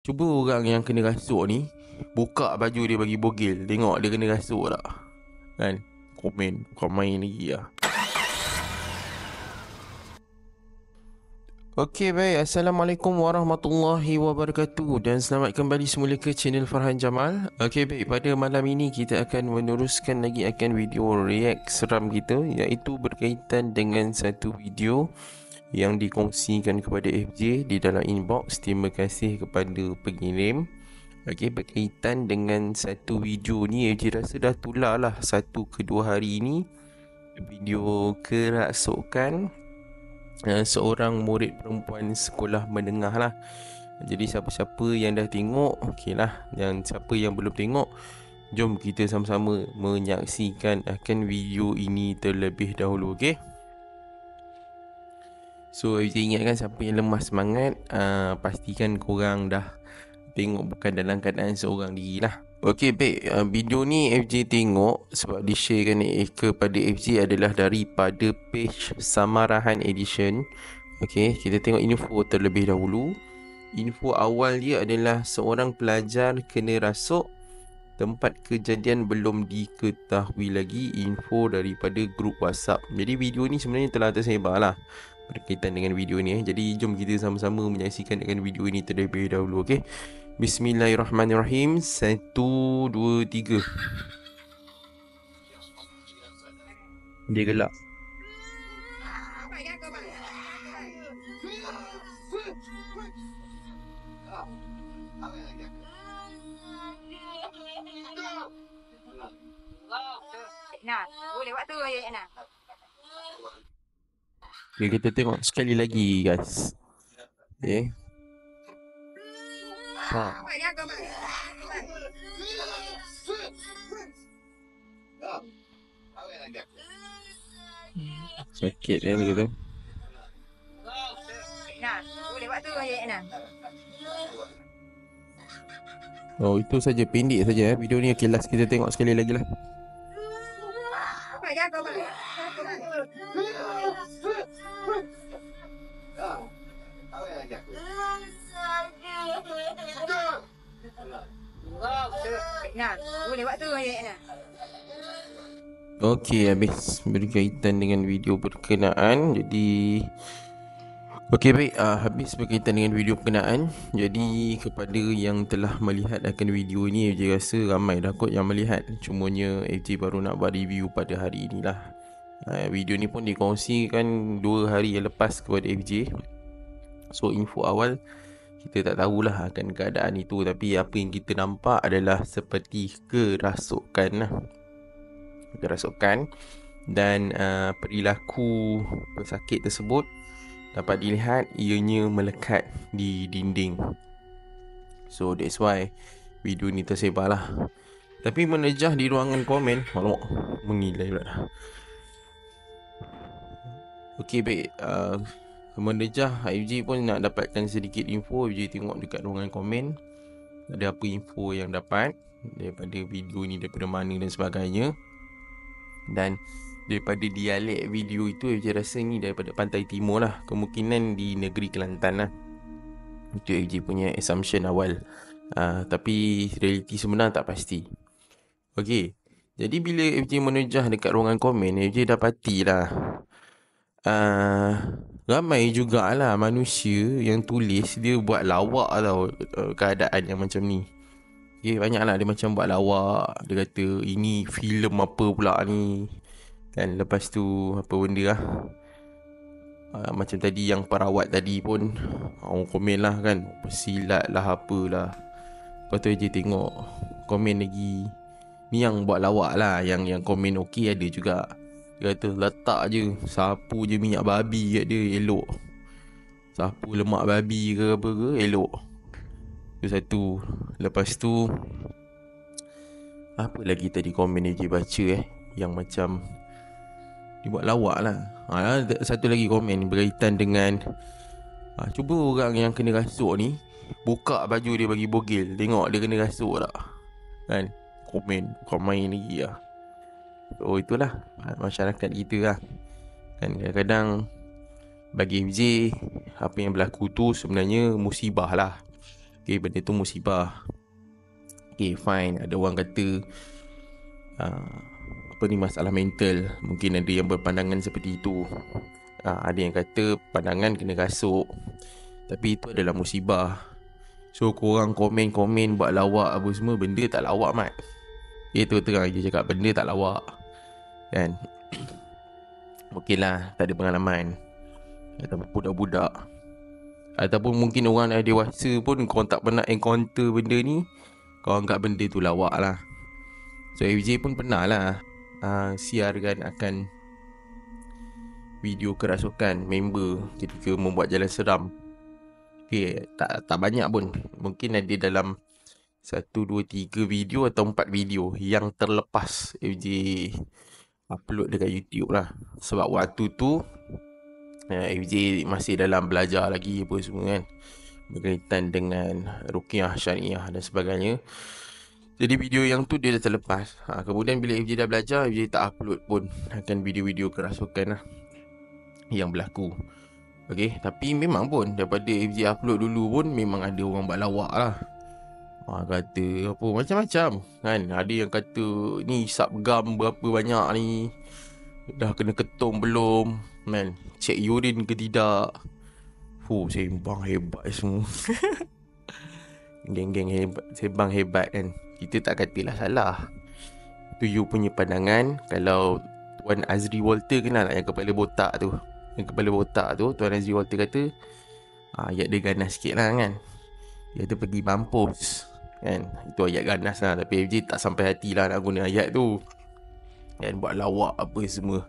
Cuba orang yang kena rasuk ni buka baju dia bagi bogel, tengok dia kena rasuk tak. Kan? Komen bukan main lagi lah. Okey baik, Assalamualaikum warahmatullahi wabarakatuh dan selamat kembali semula ke channel Farhan Jamal. Okey baik, pada malam ini kita akan meneruskan lagi akan video react seram kita, iaitu berkaitan dengan satu video yang dikongsikan kepada FJ di dalam inbox. Terima kasih kepada pengirim. Okey, berkaitan dengan satu video ni, FJ rasa dah tular lah 1 ke 2 hari ni, video kerasukan seorang murid perempuan sekolah menengah lah. Jadi siapa-siapa yang dah tengok, okey lah. Yang siapa yang belum tengok, jom kita sama-sama menyaksikan akan video ini terlebih dahulu. Okey, so saya ingatkan siapa yang lemah semangat, pastikan korang dah tengok bukan dalam keadaan seorang diri lah. Okey baik, video ni FJ tengok sebab di-sharekan kepada FJ adalah daripada page Samarahan Edition. Okey, kita tengok info terlebih dahulu. Info awal dia adalah seorang pelajar kena rasuk, tempat kejadian belum diketahui lagi, info daripada grup WhatsApp. Jadi video ni sebenarnya telah tersebar lah berkaitan dengan video ni. Jadi jom kita sama-sama menyaksikan dengan video ini terlebih dahulu. Okey, Bismillahirrahmanirrahim. 1, 2, 3. Dia gelak. Nah, boleh buat tu je nak. Okay, kita tengok sekali lagi guys. Okay. Sakit dia kata. Nah, boleh buat tu je nak. Oh, itu saja, pendek saja video ni. Okay, last kita tengok sekali lagi lah. Nah, boleh buat tu je nak. Okey, habis berkaitan dengan video berkenaan. Jadi okey baik, habis berkaitan dengan video berkenaan. Jadi kepada yang telah melihat akan video ini, FJ rasa ramai dah kot yang melihat. Cumanya FJ baru nak buat review pada hari inilah. Video ni pun dikongsikan 2 hari yang lepas kepada FJ. So info awal kita tak tahulah akan keadaan itu, tapi apa yang kita nampak adalah seperti kerasukan lah. Kerasukan dan perilaku pesakit tersebut dapat dilihat ianya melekat di dinding. So that's why video ni tersebar lah. Tapi menejah di ruangan komen, alamak, mengilai pula. Okey baik, menejah FJ pun nak dapatkan sedikit info. FJ tengok dekat ruangan komen ada apa info yang dapat daripada video ni, daripada mana dan sebagainya. Dan daripada dialek video itu, FJ rasa ni daripada pantai timur lah, kemungkinan di negeri Kelantan lah. Itu FJ punya assumption awal, tapi realiti sebenar tak pasti. Okey, jadi bila FJ menejah dekat ruangan komen, FJ dapati lah ramai jugalah manusia yang tulis dia buat lawak tau, keadaan yang macam ni. Okay, banyak lah dia macam buat lawak. Dia kata ini filem apa pula ni kan. Lepas tu apa benda lah, macam tadi yang perawat tadi pun orang komen lah kan, pesilat lah apalah. Lepas tu je tengok komen lagi, ni yang buat lawak lah. Yang komen okey ada juga. Dia kata letak je, sapu je minyak babi kat dia, elok. Sapu lemak babi ke apa ke, elok. Itu satu. Lepas tu apa lagi tadi komen dia baca yang macam dibuat lawak lah. Satu lagi komen berkaitan dengan cuba orang yang kena rasuk ni buka baju dia bagi bogel, tengok dia kena rasuk tak. Kan? Komen bukan main lagi lah. So itulah masyarakat kita lah. Kan kadang-kadang bagi FJ apa yang berlaku tu sebenarnya musibah lah. Okay, benda tu musibah. Okay, fine. Ada orang kata apa ni, masalah mental. Mungkin ada yang berpandangan seperti itu. Ada yang kata pandangan kena rasuk. Tapi itu adalah musibah. So korang komen-komen buat lawak apa semua, benda tak lawak mat. Itu terang je cakap, benda tak lawak. Kan? Okey lah, tak ada pengalaman. Ataupun budak-budak, ataupun mungkin orang dah dewasa pun korang tak pernah encounter benda ni, korang anggap benda tu lawak lah. So FJ pun pernah lah siarkan akan video kerasukan member ketika membuat jalan seram. Okay, tak banyak pun. Mungkin ada dalam 1, 2, 3 video atau 4 video yang terlepas FJ upload dekat YouTube lah. Sebab waktu tu FJ masih dalam belajar lagi apa semua kan, berkaitan dengan ruqyah syariah dan sebagainya. Jadi video yang tu dia dah terlepas. Kemudian bila FJ dah belajar, FJ tak upload pun akan video-video kerasukan lah yang berlaku. Okay, tapi memang pun daripada FJ upload dulu pun memang ada orang buat lawak lah. Kata apa macam-macam kan. Ada yang kata ni hisap gam berapa banyak ni, dah kena ketum belum man, cek urine ke tidak. Sembang hebat semua. Geng-geng hebat, sembang hebat kan. Kita tak katalah salah. Tu you punya pandangan. Kalau Tuan Azri Walter kenal tak, yang kepala botak tu? Yang kepala botak tu Tuan Azri Walter kata ayat dia ganas sikit lah kan. Dia tu pergi mampus kan. Itu ayat ganas lah. Tapi FJ tak sampai hati lah nak guna ayat tu kan. Buat lawak apa semua,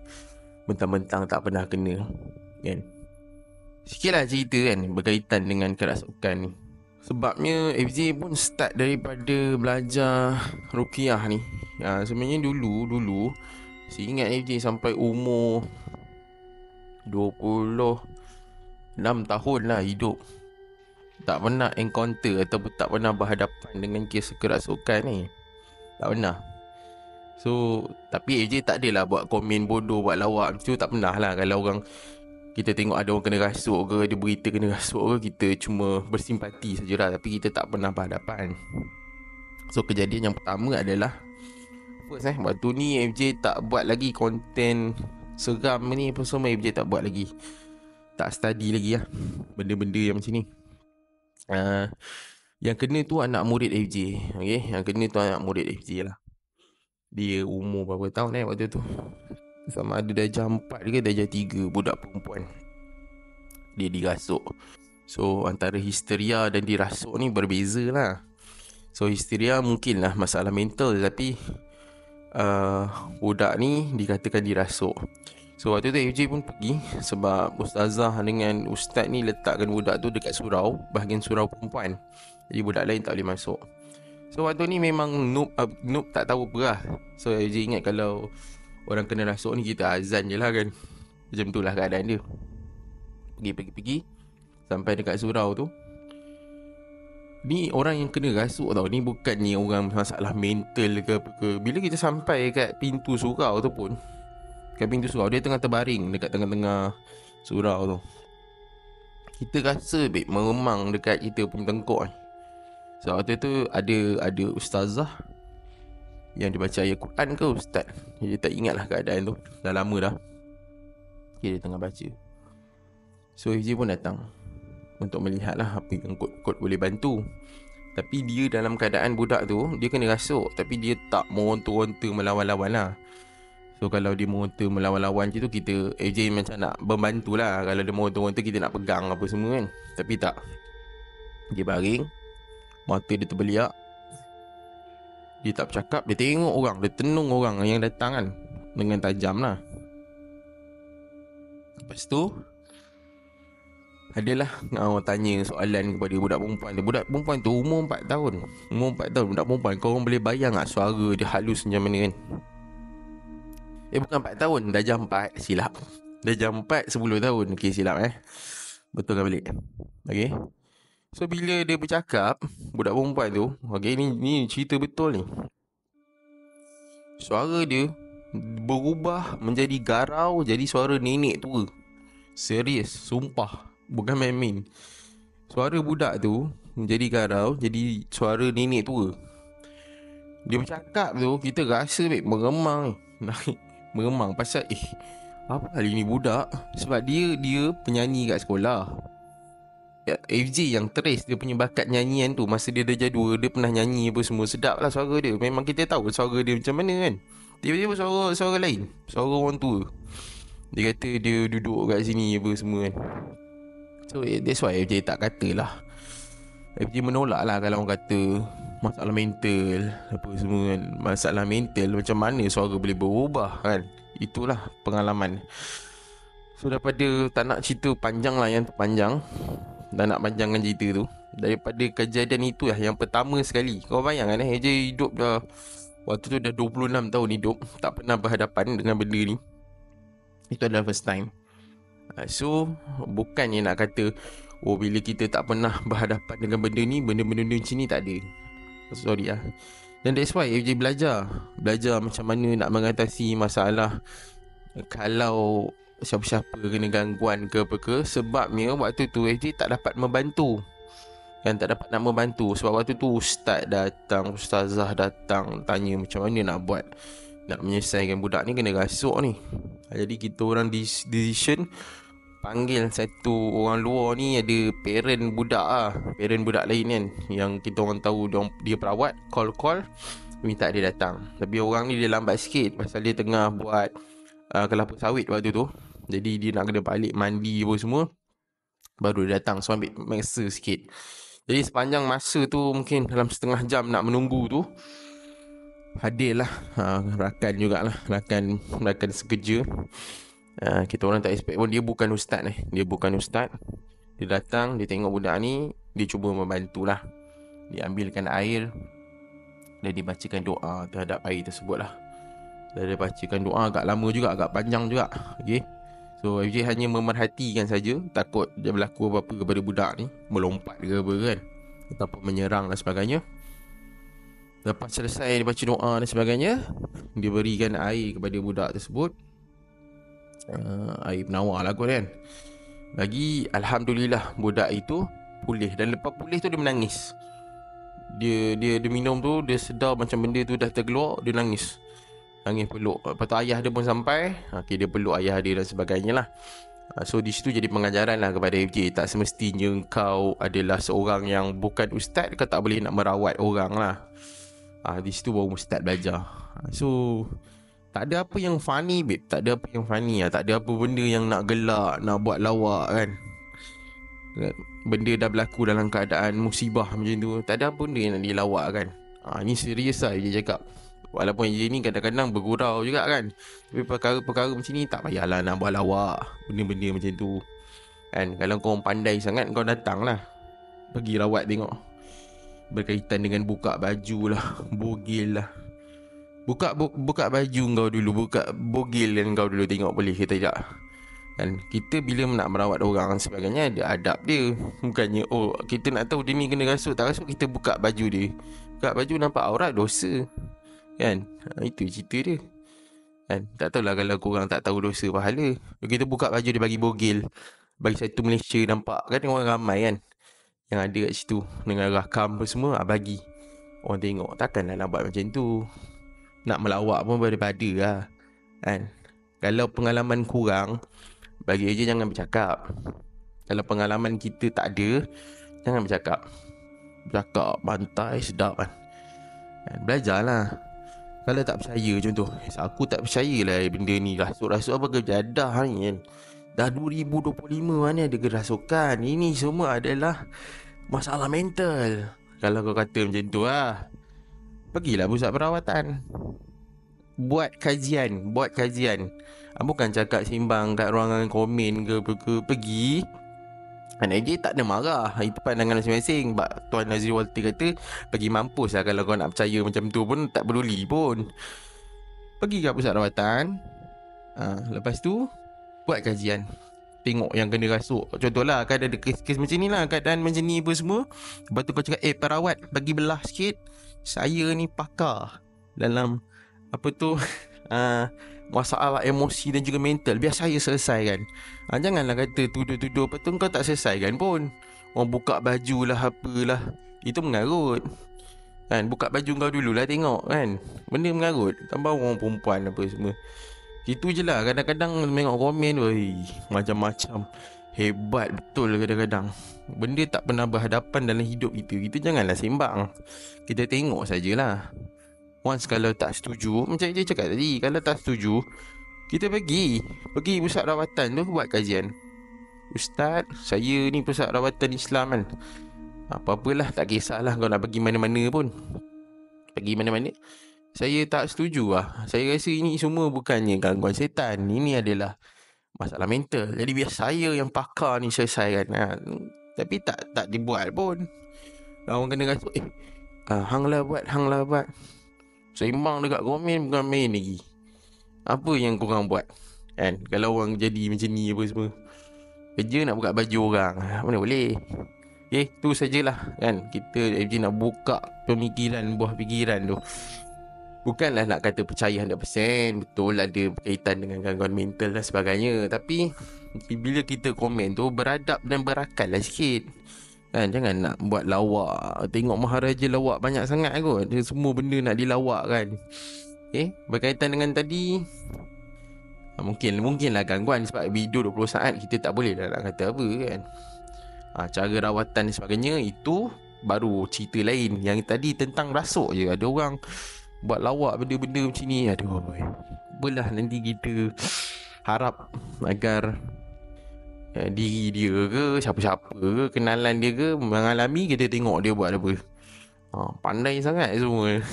mentang-mentang tak pernah kena kan. Sikit lah cerita kan berkaitan dengan kerasukan ni. Sebabnya FJ pun start daripada belajar ruqyah ni. Sebenarnya dulu saya ingat FJ sampai umur 26 tahun lah hidup, tak pernah encounter ataupun tak pernah berhadapan dengan kes kerasukan ni. Tak pernah. So tapi FJ tak adalah buat komen bodoh, buat lawak macam tu, tak pernah lah. Kalau orang, kita tengok ada orang kena rasuk ke, ada berita kena rasuk ke, kita cuma bersimpati sajalah. Tapi kita tak pernah berhadapan. So kejadian yang pertama adalah first waktu ni FJ tak buat lagi konten seram ni apa semua. FJ tak buat lagi, tak study lagi lah benda-benda yang macam ni. Yang kena tu anak murid FJ. Okay, yang kena tu anak murid FJ lah. Dia umur berapa tahun waktu tu, sama ada darjah 4 ke darjah 3, budak perempuan. Dia dirasuk. So antara histeria dan dirasuk ni berbeza lah. So histeria mungkin lah masalah mental, tapi budak ni dikatakan dirasuk. So waktu tu FJ pun pergi, sebab ustazah dengan ustaz ni letakkan budak tu dekat surau, bahagian surau perempuan. Jadi budak lain tak boleh masuk. So waktu ni memang noob tak tahu apa lah. So FJ ingat kalau orang kena rasuk ni kita azan je lah kan. Macam tu lah keadaan dia. Pergi sampai dekat surau tu. Ni orang yang kena rasuk tau. Ni bukannya orang masalah mental ke apa ke. Bila kita sampai kat pintu surau tu pun, kat pintu surau, dia tengah terbaring dekat tengah-tengah surau tu. Kita rasa meremang dekat kita punya tengkuk ni. So waktu tu ada ustazah yang dia baca ayat Quran ke ustaz, dia tak ingat lah keadaan tu, dah lama dah. Dia tengah baca. So FJ pun datang untuk melihat lah apa yang kot boleh bantu. Tapi dia dalam keadaan budak tu, dia kena rasuk, tapi dia tak meronta-ronta melawan-lawan lah. So kalau dia meronta melawan-lawan macam tu, kita FJ macam nak membantu lah. Kalau dia meronta-ronta, kita nak pegang apa semua kan. Tapi tak, dia baring, mata dia terbeliak, dia tak bercakap. Dia tengok orang, dia tenung orang yang datang kan, dengan tajam lah. Lepas tu adalah orang tanya soalan kepada budak perempuan tu. Budak perempuan tu umur 4 tahun. Budak perempuan, korang boleh bayang tak suara dia halus macam mana kan? Bukan 4 tahun, darjah 4, silap. Darjah 4, 10 tahun. Okey, silap betulkan balik. Okey. So bila dia bercakap, budak perempuan tu, okey, ni cerita betul ni. Suara dia berubah menjadi garau, jadi suara nenek tua. Serius, sumpah, bukan main-main. Suara budak tu Jadi garau, jadi suara nenek tua. Dia bercakap tu, kita rasa babe meremang ni. Meremang pasal apa hal ini budak. Sebab dia penyanyi kat sekolah. FJ yang trace dia punya bakat nyanyian tu. Masa dia darjah 2, dia pernah nyanyi apa semua. Sedap lah suara dia. Memang kita tahu suara dia macam mana kan. Tiba-tiba suara lain, suara orang tua. Dia kata dia duduk kat sini apa semua kan. So that's why FJ tak katalah. FJ menolak lah kalau orang kata masalah mental apa semua kan. Masalah mental macam mana suara boleh berubah kan. Itulah pengalaman. So daripada tak nak cerita panjang lah, yang terpanjang, dah nak panjangkan cerita tu. Daripada kejadian itu lah yang pertama sekali. Kau bayangkan FJ hidup dah, waktu tu dah 26 tahun hidup, tak pernah berhadapan dengan benda ni. Itu adalah first time. So bukannya nak kata bila kita tak pernah berhadapan dengan benda ni, benda-benda macam ni tak ada. Sorry lah. Dan that's why FJ belajar macam mana nak mengatasi masalah kalau siapa-siapa kena gangguan ke apa ke. Sebabnya waktu tu FJ tak dapat membantu kan, tak dapat nak membantu. Sebab waktu tu ustazah datang tanya macam mana nak buat, nak menyelesaikan budak ni kena rasuk ni. Jadi kita orang decision panggil satu orang luar ni, ada parent budak lah, parent budak lain kan, yang kita orang tahu dia perawat, call minta dia datang. Tapi orang ni dia lambat sikit pasal dia tengah buat kelapa sawit waktu tu. Jadi dia nak kena balik mandi apa semua, baru dia datang. So ambil masa sikit. Jadi sepanjang masa tu, mungkin dalam setengah jam nak menunggu tu, hadirlah rakan jugalah, rakan sekerja. Kita orang tak expect pun. Dia bukan ustaz ni. Dia datang, dia tengok budak ni, dia cuba membantulah. Dia ambilkan air dan dibacakan doa terhadap air tersebut lah. Dan dia bacakan doa agak lama juga, agak panjang juga. Okay. So FJ hanya memerhatikan saja, takut dia berlaku apa-apa kepada budak ni, melompat ke apa kan, ataupun menyerang dan sebagainya. Lepas selesai dia baca doa dan sebagainya, dia berikan air kepada budak tersebut. Air penawar lah kot kan. Bagi alhamdulillah budak itu pulih. Dan lepas pulih tu dia menangis. Dia minum tu, dia sedar macam benda tu dah terkeluar, dia nangis peluk. Lepas tu ayah dia pun sampai. Dia peluk ayah dia dan sebagainya lah. So di situ jadi pengajaran lah kepada FJ. Tak semestinya kau adalah seorang yang bukan ustaz, kau tak boleh nak merawat orang lah. Di situ baru ustaz belajar. So tak ada apa yang funny babe. Tak ada apa yang funny lah. Tak ada apa benda yang nak gelak, nak buat lawak kan. Benda dah berlaku dalam keadaan musibah macam tu, tak ada apa benda yang nak dilawak kan. Ni serius lah dia cakap. Walaupun dia ni kadang-kadang bergurau juga kan, tapi perkara-perkara macam ni tak payahlah nak buat lawak. Benda-benda macam tu kan. Kalau kau pandai sangat, kau datang lah, pergi rawat tengok. Berkaitan dengan buka baju lah, bogil lah. Buka baju kau dulu, buka bogil dan kau dulu, tengok boleh ke tidak kan. Kita bila nak merawat orang sebagainya, ada adab dia. Bukannya kita nak tahu dia ni kena rasuk tak rasuk, kita buka baju dia. Buka baju nampak aurat, dosa kan. Itu cerita dia kan. Tak tahulah kalau korang tak tahu dosa pahala. Kita buka baju dia, bagi bogil, bagi satu Malaysia nampak kan, orang ramai kan yang ada kat situ dengan rakam apa semua, bagi orang tengok. Takkanlah nak buat macam tu. Nak melawak pun pada lah kan. Kalau pengalaman kurang, bagi je jangan bercakap. Kalau pengalaman kita tak ada, jangan bercakap. Bercakap bantai sedap kan. Belajarlah. Kalau tak percaya contoh, aku tak percayalah benda ni, rasuk-rasuk apa kejadah ni kan. Dah 2025 mana ada kerasukan. Ini semua adalah masalah mental. Kalau kau kata macam tu lah, pergilah pusat perawatan, buat kajian. Bukan cakap simbang kat ruangan komen ke apa ke. Pergi. AJ tak ada marah. Itu pandangan masing-masing. Tuan Nazri Walter kata, pergi mampus lah. Kalau kau nak percaya macam tu pun tak peduli pun. Pergi kat pusat rawatan. Lepas tu buat kajian. Tengok yang kena rasuk. Contohlah kan ada kes-kes macam ni lah, keadaan macam ni apa semua. Lepas tu kau cakap, perawat, bagi belah sikit. Saya ni pakar dalam apa tu masalah emosi dan juga mental, biar saya selesaikan. Janganlah kata tuduh-tuduh, lepas tu kau tak selesaikan pun. Orang buka baju lah, apalah. Itu mengarut kan. Buka baju kau dululah tengok kan. Benda mengarut. Tambah orang perempuan apa semua. Itu je lah. Kadang-kadang tengok komen, oi, macam-macam. Hebat betul kadang-kadang. Benda tak pernah berhadapan dalam hidup kita janganlah sembang. Kita tengok sajalah. Once kalau tak setuju, macam dia cakap tadi, kalau tak setuju, kita pergi pusat rawatan tu buat kajian. Ustaz, saya ni pusat rawatan Islam kan. Apa-apalah, tak kisahlah kau nak pergi mana-mana pun. Pergi mana-mana. Saya tak setuju lah. Saya rasa ini semua bukannya gangguan setan. Ini adalah masalah mental. Jadi biar saya yang pakar ni selesaikan. Tapi tak dibuat pun. Orang kena rasa, hang lah buat. Seimbang dekat komen bukan main lagi. Apa yang korang buat kan? Kalau orang jadi macam ni apa semua, kerja nak buka baju orang, mana boleh. Tu sajalah kan. Kita nak buka pemikiran, buah fikiran tu. Bukanlah nak kata percaya 100%, betul ada berkaitan dengan gangguan mental dan sebagainya. Tapi bila kita komen tu, beradab dan berakal lah sikit kan. Jangan nak buat lawak. Tengok Maharaja lawak banyak sangat kot. Dia semua benda nak dilawak kan. Berkaitan dengan tadi, mungkinlah gangguan sebab video 20 saat. Kita tak boleh dah nak kata apa kan. Cara rawatan dan sebagainya, itu baru cerita lain. Yang tadi tentang rasuk je. Ada orang buat lawak benda-benda macam ni. Aduh, apalah, nanti kita harap agar diri dia ke, siapa-siapa ke, kenalan dia ke, mengalami, kita tengok dia buat apa. Pandai sangat semua.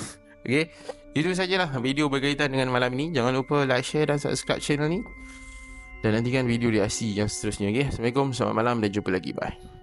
Okay, itu sajalah video berkaitan dengan malam ini. Jangan lupa like, share dan subscribe channel ni. Dan nantikan video reaksi yang seterusnya. Okay, Assalamualaikum, selamat malam dan jumpa lagi. Bye.